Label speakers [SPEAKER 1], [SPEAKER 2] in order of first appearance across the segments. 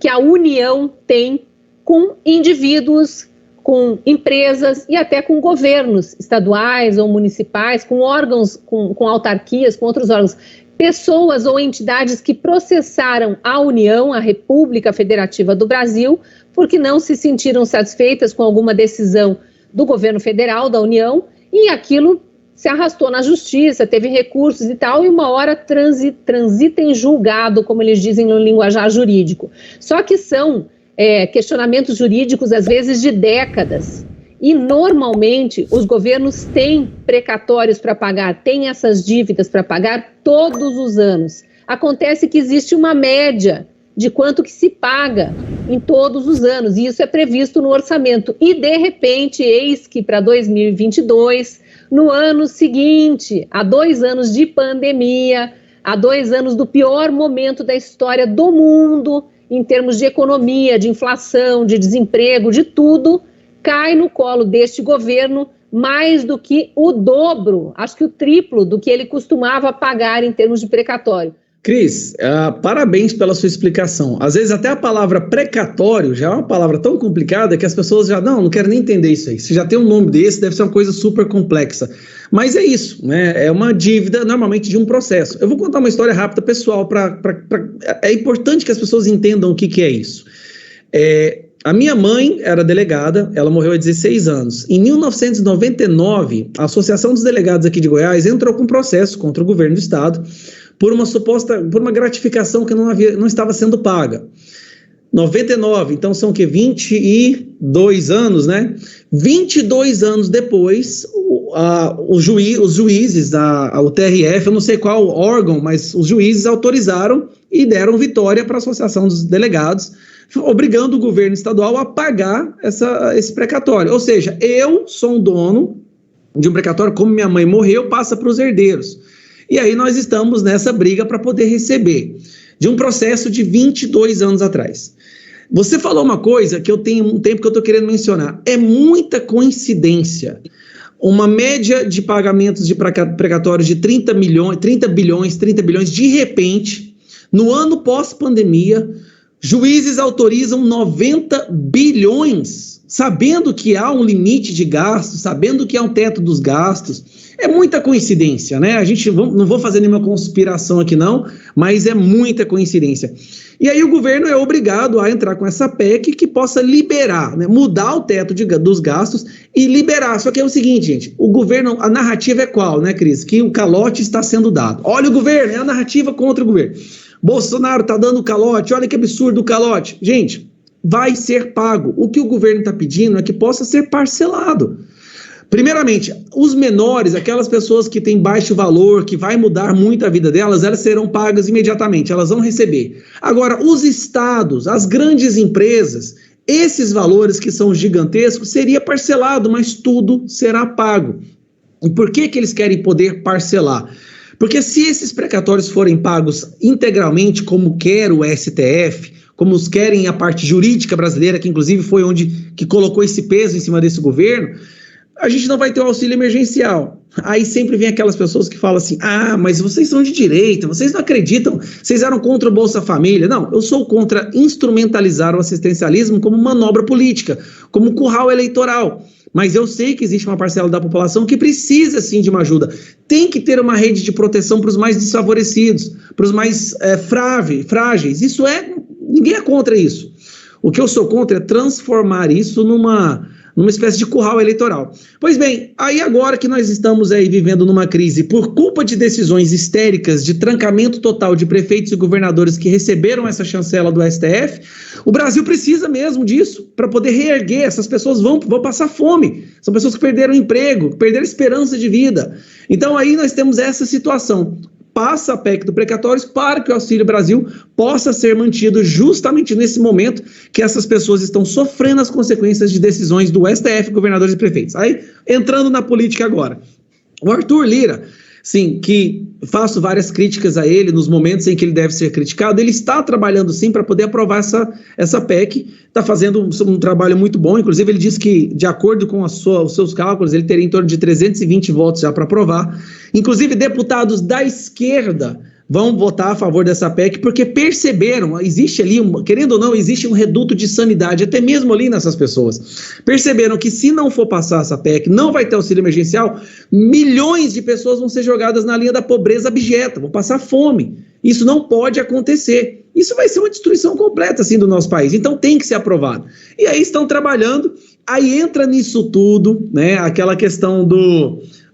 [SPEAKER 1] que a União tem com indivíduos, com empresas e até com governos estaduais ou municipais, com órgãos, com autarquias, com outros órgãos. Pessoas ou entidades que processaram a União, a República Federativa do Brasil, porque não se sentiram satisfeitas com alguma decisão do governo federal, da União, e aquilo se arrastou na justiça, teve recursos e tal, e uma hora transita em julgado, como eles dizem no linguajar jurídico. Só que são questionamentos jurídicos, às vezes, de décadas. E, normalmente, os governos têm precatórios para pagar, têm essas dívidas para pagar todos os anos. Acontece que existe uma média de quanto que se paga em todos os anos, e isso é previsto no orçamento. E, de repente, eis que para 2022, no ano seguinte, há 2 anos de pandemia, há 2 anos do pior momento da história do mundo, em termos de economia, de inflação, de desemprego, de tudo, cai no colo deste governo mais do que o dobro, acho que o triplo do que ele costumava pagar em termos de precatório.
[SPEAKER 2] Cris, parabéns pela sua explicação. Às vezes até a palavra precatório já é uma palavra tão complicada que as pessoas já, não quero nem entender isso aí. Se já tem um nome desse, deve ser uma coisa super complexa. Mas é isso, né? É uma dívida normalmente de um processo. Eu vou contar uma história rápida, pessoal, é importante que as pessoas entendam o que é isso. A minha mãe era delegada, ela morreu há 16 anos. Em 1999, a Associação dos Delegados aqui de Goiás entrou com um processo contra o governo do estado por uma gratificação que não estava sendo paga. 99, então são o quê? 22 anos, né? 22 anos depois, os juízes, o TRF, eu não sei qual órgão, mas os juízes autorizaram e deram vitória para a Associação dos Delegados, obrigando o governo estadual a pagar esse precatório. Ou seja, eu sou um dono de um precatório, como minha mãe morreu, passa para os herdeiros. E aí nós estamos nessa briga para poder receber, de um processo de 22 anos atrás. Você falou uma coisa que eu tenho um tempo que eu estou querendo mencionar. É muita coincidência. Uma média de pagamentos de precatórios de 30 bilhões, de repente, no ano pós-pandemia, juízes autorizam 90 bilhões, sabendo que há um limite de gastos, sabendo que há um teto dos gastos. É muita coincidência, né? Não vou fazer nenhuma conspiração aqui não, mas é muita coincidência. E aí o governo é obrigado a entrar com essa PEC que possa liberar, né? Mudar o teto dos gastos e liberar. Só que é o seguinte, gente, o governo, a narrativa é qual, né, Cris? Que o calote está sendo dado. Olha o governo, é a narrativa contra o governo. Bolsonaro está dando calote, olha que absurdo o calote. Gente, vai ser pago. O que o governo está pedindo é que possa ser parcelado. Primeiramente, os menores, aquelas pessoas que têm baixo valor, que vai mudar muito a vida delas, elas serão pagas imediatamente, elas vão receber. Agora, os estados, as grandes empresas, esses valores que são gigantescos, seria parcelado, mas tudo será pago. E por que eles querem poder parcelar? Porque se esses precatórios forem pagos integralmente, como quer o STF, como os querem a parte jurídica brasileira, que inclusive foi que colocou esse peso em cima desse governo, a gente não vai ter um auxílio emergencial. Aí sempre vem aquelas pessoas que falam assim, mas vocês são de direita, vocês não acreditam, vocês eram contra o Bolsa Família. Não, eu sou contra instrumentalizar o assistencialismo como manobra política, como curral eleitoral. Mas eu sei que existe uma parcela da população que precisa sim de uma ajuda. Tem que ter uma rede de proteção para os mais desfavorecidos, para os mais frágeis. Ninguém é contra isso. O que eu sou contra é transformar isso numa espécie de curral eleitoral. Pois bem, aí agora que nós estamos aí vivendo numa crise por culpa de decisões histéricas de trancamento total de prefeitos e governadores que receberam essa chancela do STF, o Brasil precisa mesmo disso para poder reerguer. Essas pessoas vão passar fome, são pessoas que perderam emprego, que perderam esperança de vida. Então aí nós temos essa situação. Passa a PEC do precatórios para que o Auxílio Brasil possa ser mantido justamente nesse momento que essas pessoas estão sofrendo as consequências de decisões do STF, governadores e prefeitos. Aí, entrando na política agora, o Arthur Lira, sim, que faço várias críticas a ele nos momentos em que ele deve ser criticado, ele está trabalhando sim para poder aprovar essa PEC, está fazendo um trabalho muito bom, inclusive ele diz que, de acordo com os seus cálculos, ele teria em torno de 320 votos já para aprovar, inclusive deputados da esquerda vão votar a favor dessa PEC porque perceberam, existe ali, querendo ou não, existe um reduto de sanidade, até mesmo ali nessas pessoas. Perceberam que se não for passar essa PEC, não vai ter auxílio emergencial, milhões de pessoas vão ser jogadas na linha da pobreza abjeta, vão passar fome. Isso não pode acontecer. Isso vai ser uma destruição completa, assim, do nosso país. Então tem que ser aprovado. E aí estão trabalhando, aí entra nisso tudo, né, aquela questão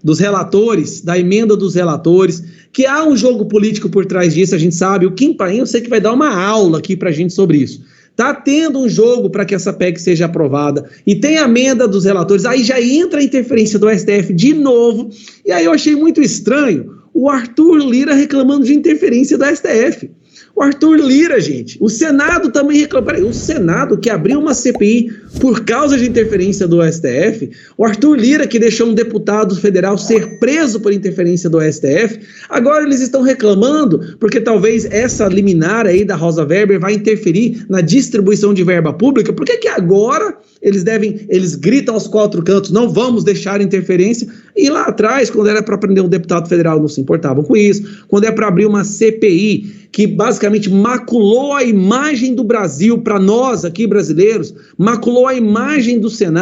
[SPEAKER 2] dos relatores, da emenda dos relatores, que há um jogo político por trás disso, a gente sabe. O Kim Paim, eu sei que vai dar uma aula aqui pra gente sobre isso. Tá tendo um jogo para que essa PEC seja aprovada, e tem a emenda dos relatores, aí já entra a interferência do STF de novo, e aí eu achei muito estranho o Arthur Lira reclamando de interferência do STF. O Arthur Lira, gente, o Senado também reclama. Peraí, o Senado que abriu uma CPI por causa de interferência do STF, o Arthur Lira que deixou um deputado federal ser preso por interferência do STF, agora eles estão reclamando porque talvez essa liminar aí da Rosa Weber vai interferir na distribuição de verba pública. Por que agora eles gritam aos quatro cantos, não vamos deixar interferência, e lá atrás, quando era para prender um deputado federal, não se importavam com isso, quando é para abrir uma CPI que basicamente maculou a imagem do Brasil para nós aqui brasileiros, maculou a imagem do Senado,